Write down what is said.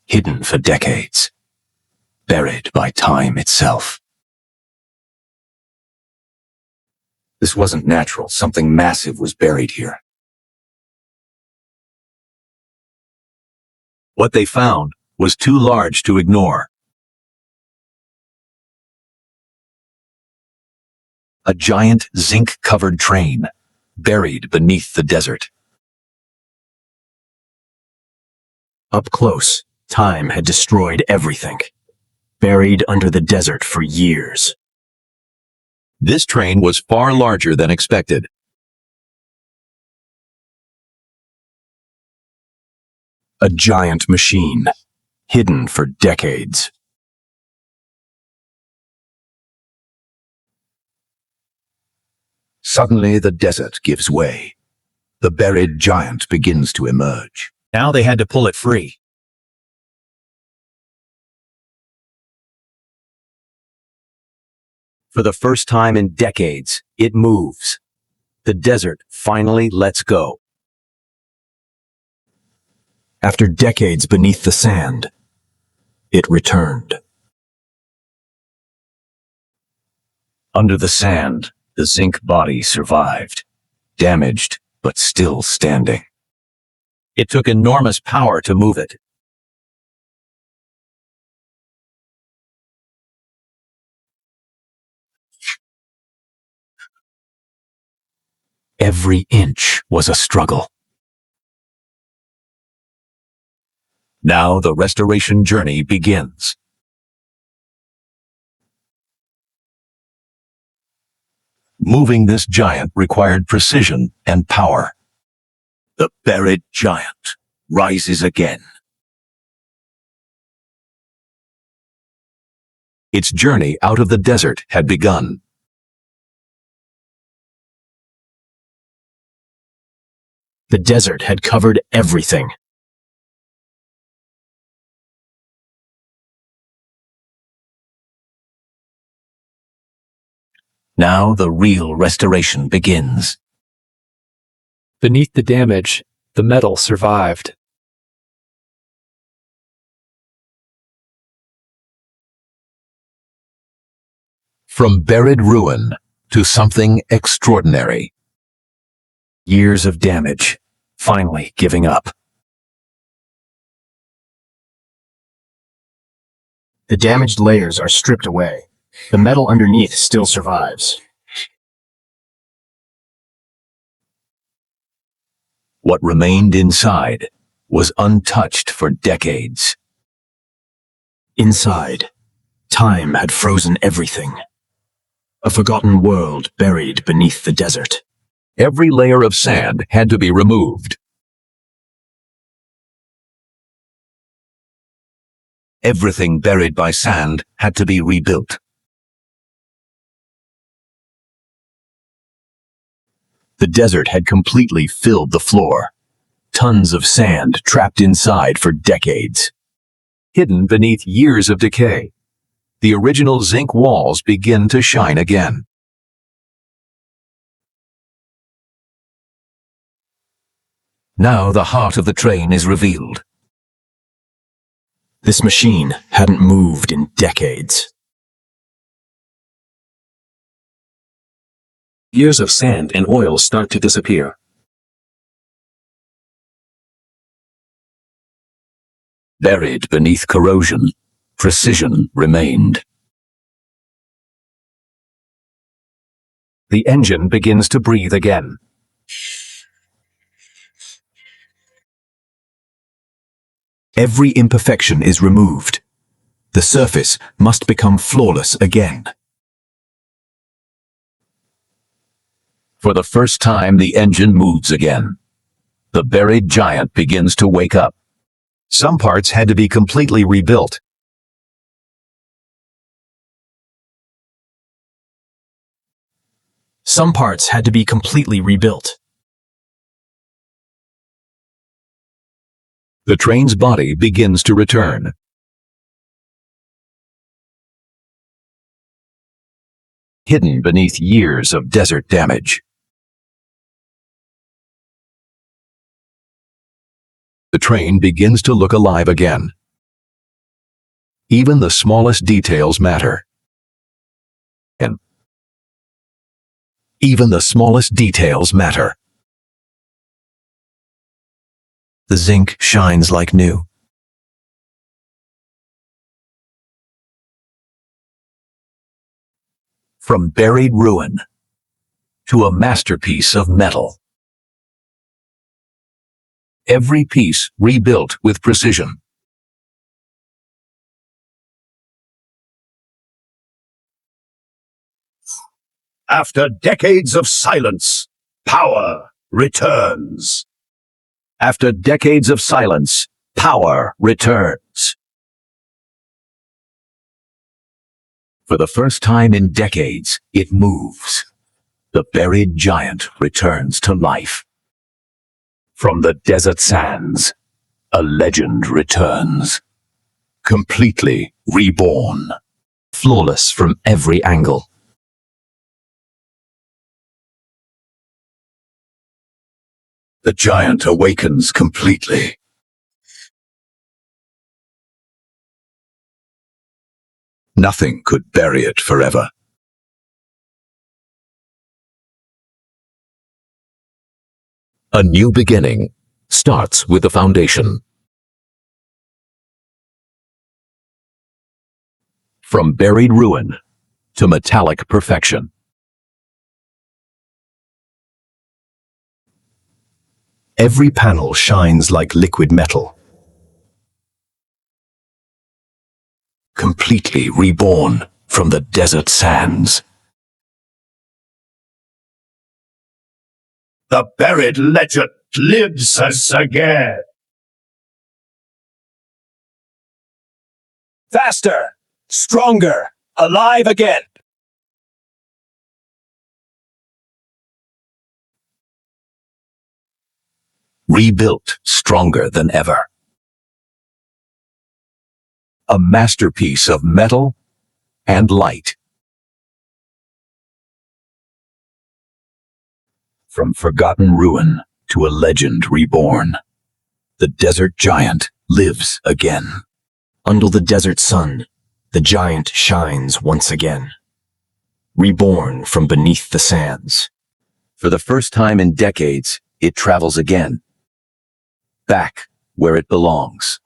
hidden for decades, buried by time itself. This wasn't natural. Something massive was buried here. What they found was too large to ignore. A giant zinc-covered train, buried beneath the desert. Up close, time had destroyed everything, buried under the desert for years. This train was far larger than expected. A giant machine, hidden for decades. Suddenly, the desert gives way. The buried giant begins to emerge. Now they had to pull it free. For the first time in decades, it moves. The desert finally lets go. After decades beneath the sand, it returned. Under the sand, the zinc body survived, damaged but still standing. It took enormous power to move it. Every inch was a struggle. Now the restoration journey begins. Moving this giant required precision and power. The buried giant rises again. Its journey out of the desert had begun. The desert had covered everything. Now the real restoration begins. Beneath the damage, the metal survived. From buried ruin to something extraordinary. Years of damage, finally giving up. The damaged layers are stripped away. The metal underneath still survives. What remained inside was untouched for decades. Inside, time had frozen everything. A forgotten world buried beneath the desert. Every layer of sand had to be removed. Everything buried by sand had to be rebuilt. The desert had completely filled the floor. Tons of sand trapped inside for decades. Hidden beneath years of decay, the original zinc walls begin to shine again. Now the heart of the train is revealed. This machine hadn't moved in decades. Years of sand and oil start to disappear. Buried beneath corrosion, precision remained. The engine begins to breathe again. Every imperfection is removed. The surface must become flawless again. For the first time, the engine moves again. The buried giant begins to wake up. Some parts had to be completely rebuilt. Some parts had to be completely rebuilt. The train's body begins to return. Hidden beneath years of desert damage. The train begins to look alive again. Even the smallest details matter. And even the smallest details matter. The zinc shines like new. From buried ruin to a masterpiece of metal. Every piece rebuilt with precision. After decades of silence, power returns. After decades of silence, power returns. For the first time in decades, it moves. The buried giant returns to life. From the desert sands, a legend returns. Completely reborn. Flawless from every angle. The giant awakens completely. Nothing could bury it forever. A new beginning starts with the foundation. From buried ruin to metallic perfection. Every panel shines like liquid metal. Completely reborn from the desert sands. The buried legend lives again. Faster, stronger, alive again. Rebuilt stronger than ever. A masterpiece of metal and light. From forgotten ruin to a legend reborn, the desert giant lives again. Under the desert sun, the giant shines once again. Reborn from beneath the sands. For the first time in decades, it travels again. Back where it belongs.